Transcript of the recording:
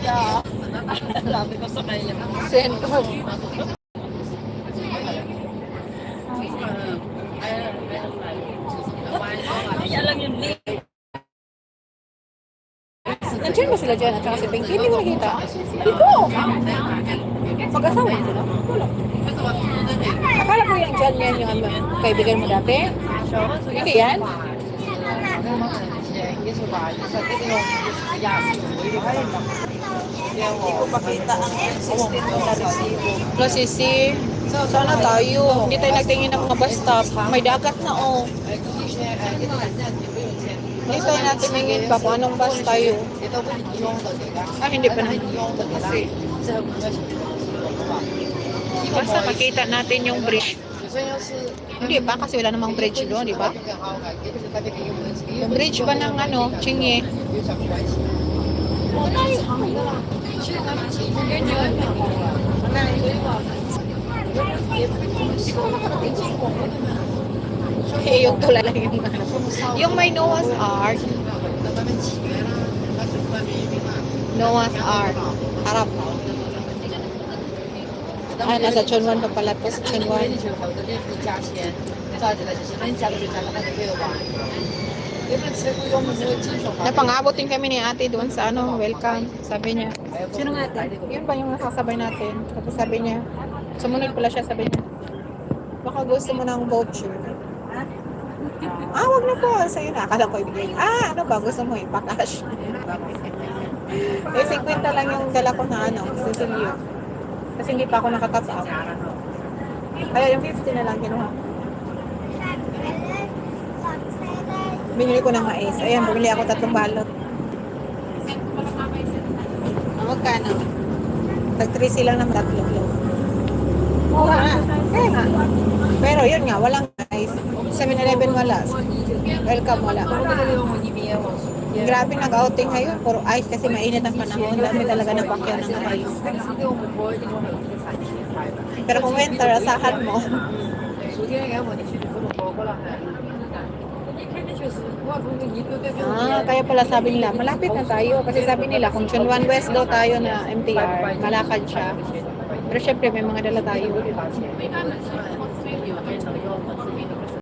Sabi ko sa kanya. Sentro. Kaya lang yung link. Nandiyan ba sila dyan? At saka si Pinky, hindi ko nakita. Dito! Mag-asawa sila? Wala. Akala ko yung dyan yan yung ano, kaibigan mo dati? Hindi yan? Hindi ko makita ang existing mo na resibo. Wala sisi. Sana tayo. Hindi tayo nagtingin ng mga bus stop. May dagat na oh. Hindi tayo natingin pa kung anong bus tayo. Ah, hindi pa naman. Kasi, basta makita natin yung bridge. Hindi pa kasi wala namang bridge doon, di ba? Yung bridge ba ng ano, Chingy? Yun yun. Eh, yung tulala yung ano. Yung may Noah's Ark. Noah's Ark. Harap. Ah, nasa Chunwan pa pala to. Chunwan. Napang-abotin kami ni ate doon sa ano, welcome. Sabi niya. Sino nga ate? Yun ba yung nasasabay natin? Tapos sabi niya, sumunod pala siya, sabi niya, baka gusto mo ng voucher. Ah, wag na po. Sa'yo na. Akala ko ibigay. Ah, ano ba? Gusto mo ipakash. Eh, 50 lang yung dala ko na ano, sisilyo. Kasi hindi pa ako nakatap out. Kaya yung 50 na lang kinuha. Binili ko ng mais. Ayan, bumili ako 3 balot. Ah, magkano? Tag-3 lang naman 3 lang. Oo nga. Kaya nga. Pero yun nga, walang mais. 7-Eleven wala. Welcome wala. Grabe nag-outing ngayon. Puro ice kasi mainit ang panahon. Dami talaga napakyan ng ice. Pero kung winter, asahan mo. Ah, kaya pala sabi nila, malapit na tayo. Kasi sabi nila, kung Chunwan West daw tayo na MTR, malakad siya. Pero syempre, may mga dala tayo.